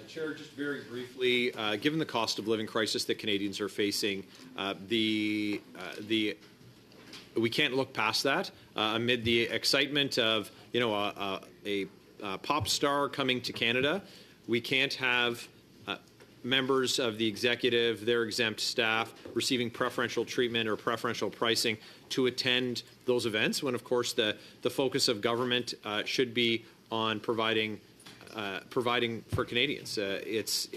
Chair, just very briefly, given the cost of living crisis that Canadians are facing, we can't look past that. Amid the excitement of a pop star coming to Canada, we can't have members of the executive, their exempt staff, receiving preferential treatment or preferential pricing to attend those events, when of course the focus of government should be on providing for Canadians. It's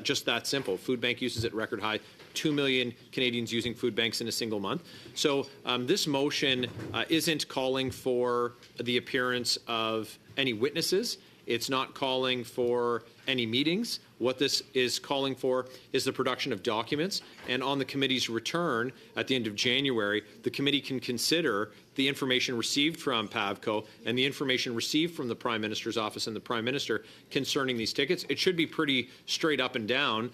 just that simple. Food bank uses at record high. 2 million Canadians using food banks in a single month. So this motion isn't calling for the appearance of any witnesses. It's not calling for any meetings. What this is calling for is the production of documents. And on the committee's return at the end of January, the committee can consider the information received from PAVCO and the information received from the Prime Minister's office and the Prime Minister concerning these tickets. It should be pretty straight up and down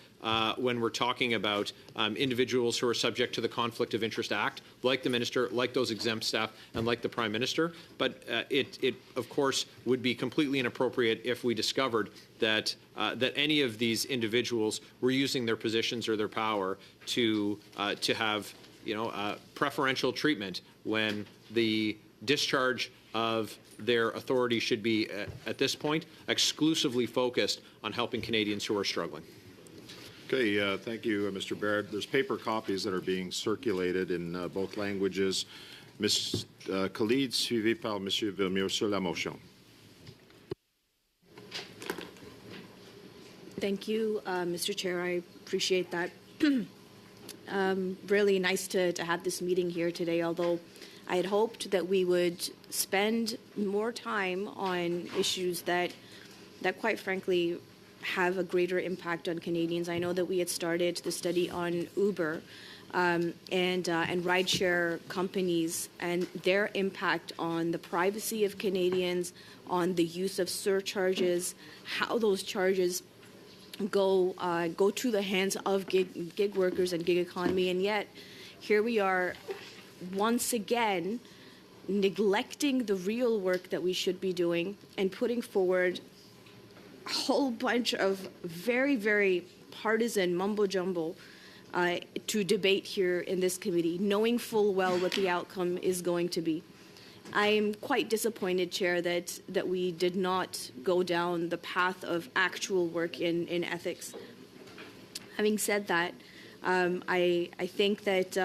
when we're talking about individuals who are subject to the Conflict of Interest Act, like the Minister, like those exempt staff, and like the Prime Minister. But it of course, would be completely inappropriate if we discovered that any of these individuals were using their positions or their power to have preferential treatment when the discharge of their authority should be, at this point, exclusively focused on helping Canadians who are struggling. Okay, thank you, Mr. Baird. There's paper copies that are being circulated in both languages. Ms. Khalid, suivi par Monsieur Villemur sur la motion. Thank you, Mr. Chair. I appreciate that. Really nice to have this meeting here today, although I had hoped that we would spend more time on issues that quite frankly have a greater impact on Canadians. I know that we had started the study on Uber and rideshare companies and their impact on the privacy of Canadians, on the use of surcharges, how those charges go to the hands of gig workers and gig economy, and yet here we are once again neglecting the real work that we should be doing and putting forward a whole bunch of very, very partisan mumbo-jumbo to debate here in this committee, knowing full well what the outcome is going to be. I am quite disappointed, Chair, that we did not go down the path of actual work in ethics. Having said that, I think that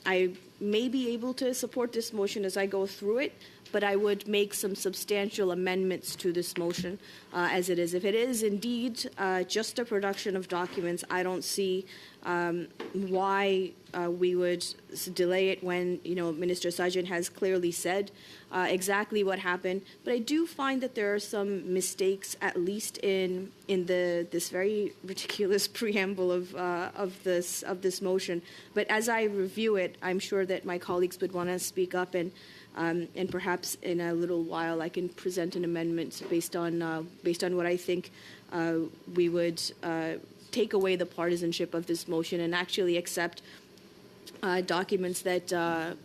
I may be able to support this motion as I go through it, but I would make some substantial amendments to this motion as it is. If it is indeed just a production of documents, I don't see why we would delay it when, Minister Sajjan has clearly said exactly what happened. But I do find that there are some mistakes, at least in this very ridiculous preamble of this motion. But as I review it, I'm sure that my colleagues would want to speak up, and perhaps in a little while I can present an amendment based on what I think we would take away the partisanship of this motion and actually accept documents that.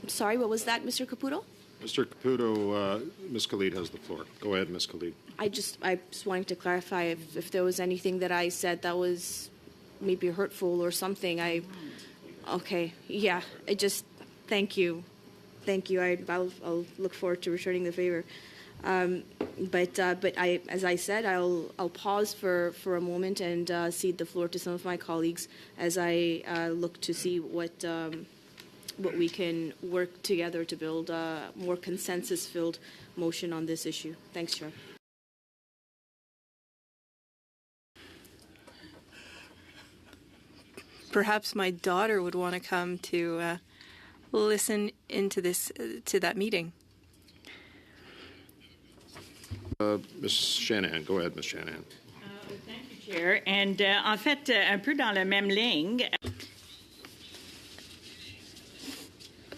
Sorry, what was that, Mr. Caputo? Mr. Caputo, Ms. Khalid has the floor. Go ahead, Ms. Khalid. I just wanted to clarify if there was anything that I said that was maybe hurtful or something. Okay, yeah. Thank you. I'll look forward to returning the favor. But as I said, I'll pause for a moment and cede the floor to some of my colleagues as I look to see what we can work together to build a more consensus-filled motion on this issue. Thanks, Chair. Perhaps my daughter would want to come to listen into to that meeting. Ms. Shanahan, go ahead, Ms. Shanahan. Thank you, Chair. And en fait, un peu dans la même ligne.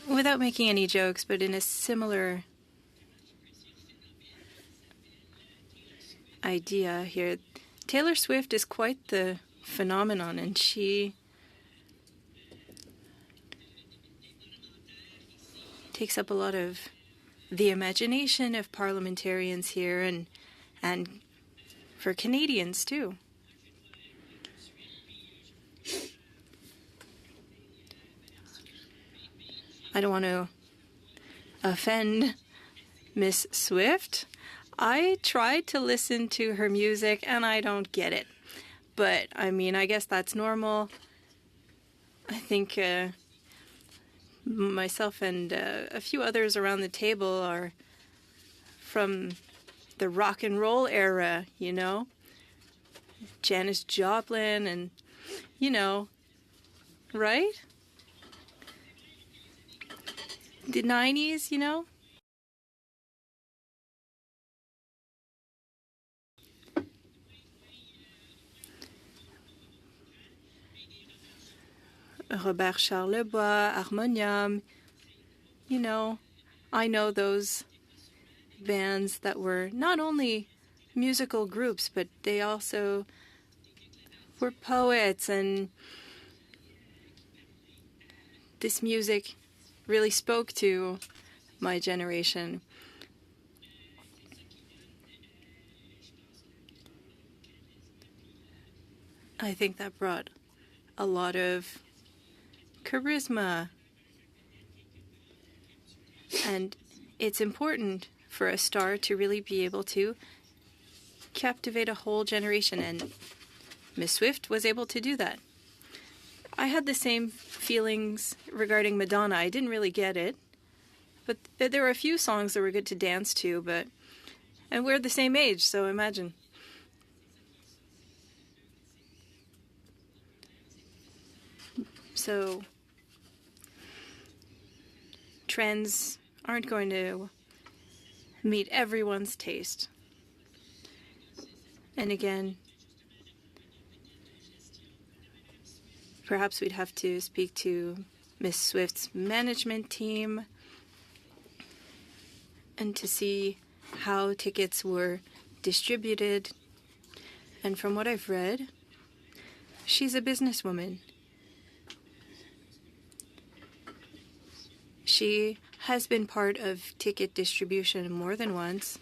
Without making any jokes, but in a similar idea here, Taylor Swift is quite the phenomenon, and she takes up a lot of the imagination of parliamentarians here, and for Canadians too. I don't want to offend Miss Swift. I tried to listen to her music and I don't get it. But, I mean, I guess that's normal. I think myself and a few others around the table are from the rock and roll era, you know? Janis Joplin and, you know, right? The 90's, you know? Robert Charlebois, Harmonium, you know, I know those bands that were not only musical groups, but they also were poets, and this music really spoke to my generation. I think that brought a lot of charisma, and it's important for a star to really be able to captivate a whole generation, and Miss Swift was able to do that. I had the same feelings regarding Madonna. I didn't really get it, but there were a few songs that were good to dance to, and we're the same age, so imagine. So trends aren't going to meet everyone's taste. And again, perhaps we'd have to speak to Miss Swift's management team and to see how tickets were distributed. And from what I've read, she's a businesswoman. She has been part of ticket distribution more than once.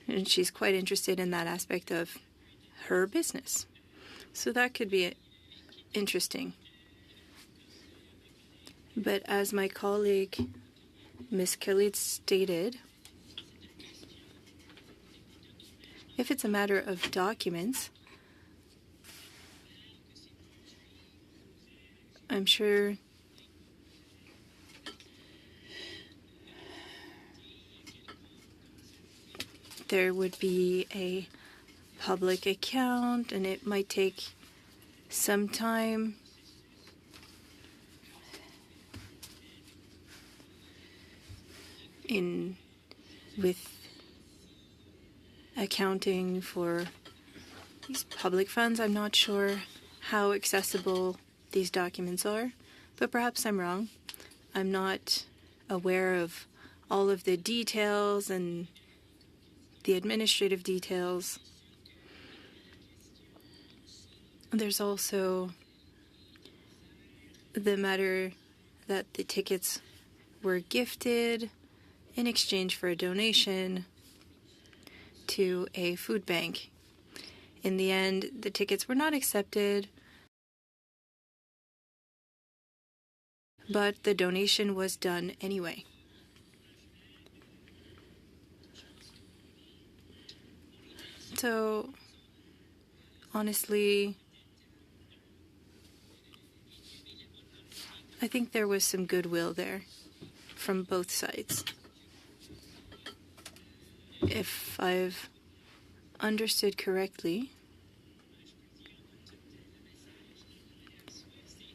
And she's quite interested in that aspect of her business. So that could be interesting. But as my colleague, Ms. Khalid, stated, if it's a matter of documents, I'm sure there would be a public account, and it might take some time. With accounting for these public funds, I'm not sure how accessible these documents are, but perhaps I'm wrong. I'm not aware of all of the details and the administrative details. There's also the matter that the tickets were gifted in exchange for a donation to a food bank. In the end, the tickets were not accepted, but the donation was done anyway. So, honestly, I think there was some goodwill there from both sides. If I've understood correctly,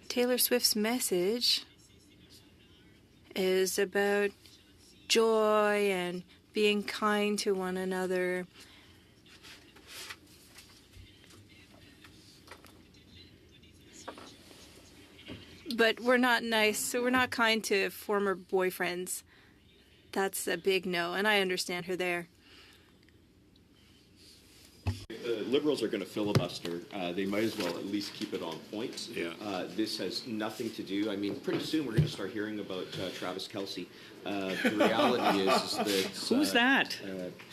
Taylor Swift's message is about joy and being kind to one another. But we're not nice, so we're not kind to former boyfriends. That's a big no, and I understand her there. Liberals are going to filibuster, they might as well at least keep it on point. Yeah. This has nothing to do. I mean, pretty soon we're going to start hearing about Travis Kelce. The reality is that Who's that?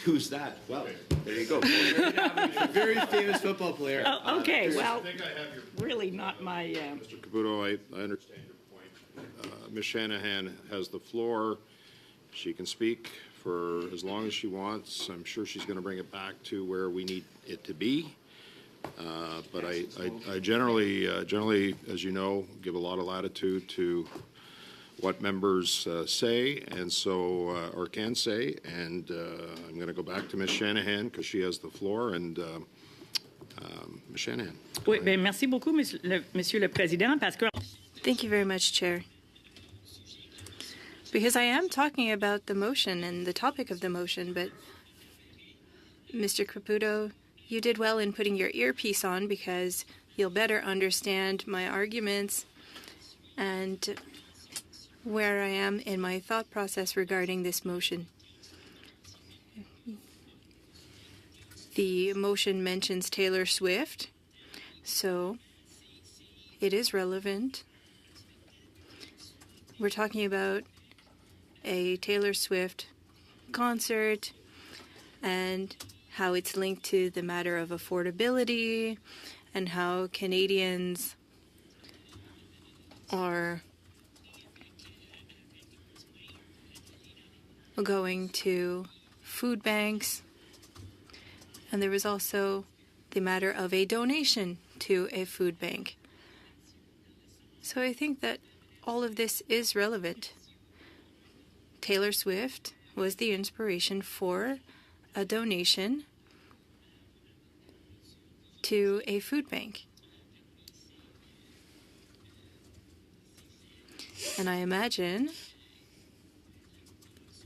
Who's that? Well, there you go. Very famous football player. Oh, okay, well, I think I have your really not my. Mr. Caputo, I understand your point. Ms. Shanahan has the floor. She can speak for as long as she wants. I'm sure she's going to bring it back to where we need it to be. But I generally, as you know, give a lot of latitude to what members say, and so, or can say. And I'm going to go back to Ms. Shanahan because she has the floor. And Ms. Shanahan. Oui, bien, merci beaucoup, Monsieur le Président, parce que. Thank you very much, Chair. Because I am talking about the motion and the topic of the motion, but Mr. Caputo, you did well in putting your earpiece on because you'll better understand my arguments and where I am in my thought process regarding this motion. The motion mentions Taylor Swift, so it is relevant. We're talking about a Taylor Swift concert and how it's linked to the matter of affordability and how Canadians are going to food banks. And there was also the matter of a donation to a food bank. So I think that all of this is relevant. Taylor Swift was the inspiration for a donation to a food bank. And I imagine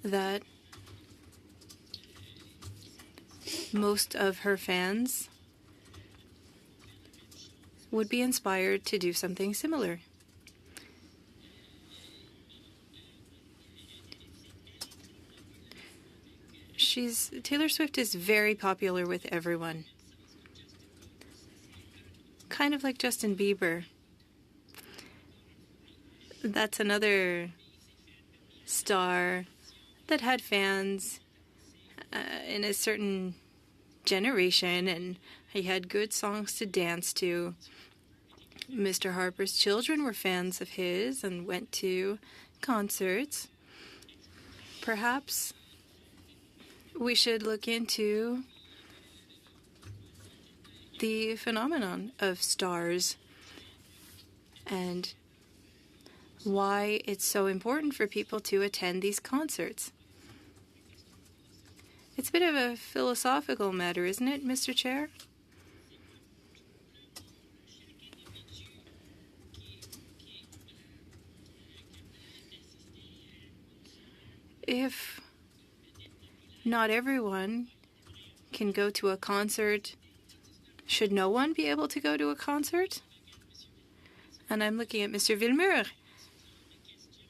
that most of her fans would be inspired to do something similar. Taylor Swift is very popular with everyone. Kind of like Justin Bieber. That's another star that had fans in a certain generation, and he had good songs to dance to. Mr. Harper's children were fans of his and went to concerts. Perhaps we should look into the phenomenon of stars and why it's so important for people to attend these concerts. It's a bit of a philosophical matter, isn't it, Mr. Chair? If not everyone can go to a concert, should no one be able to go to a concert? And I'm looking at Mr. Villemur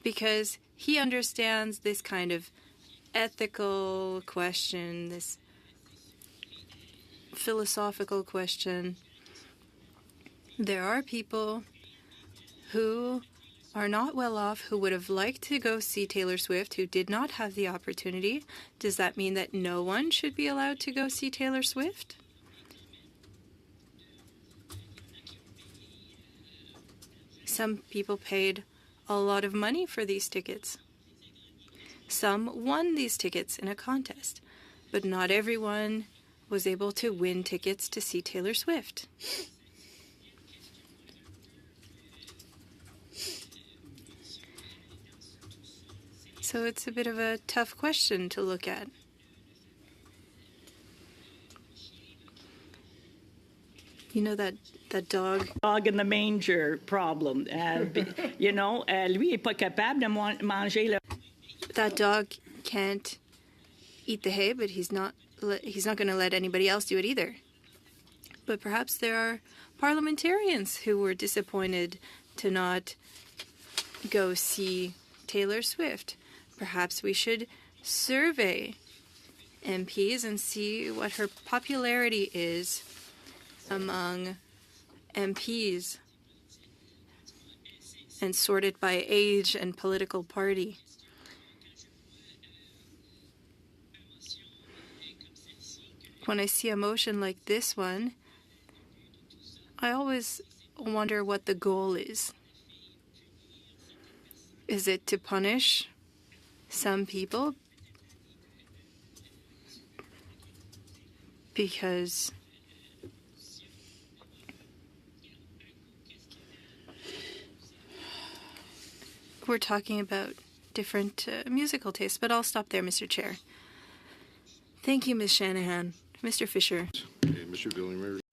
because he understands this kind of ethical question, this philosophical question. There are people who are not well off, who would have liked to go see Taylor Swift, who did not have the opportunity. Does that mean that no one should be allowed to go see Taylor Swift? Some people paid a lot of money for these tickets. Some won these tickets in a contest, but not everyone was able to win tickets to see Taylor Swift. So it's a bit of a tough question to look at. You know that dog? Dog in the manger problem. You know, lui est pas capable de manger le. That dog can't eat the hay, but he's not going to let anybody else do it either. But perhaps there are parliamentarians who were disappointed to not go see Taylor Swift. Perhaps we should survey MPs and see what her popularity is among MPs and sorted by age and political party. When I see a motion like this one, I always wonder what the goal is. Is it to punish some people because we're talking about different musical tastes? But I'll stop there, Mr. Chair. Thank you, Ms. Shanahan. Mr. Fisher. Okay, Mr. Villiers.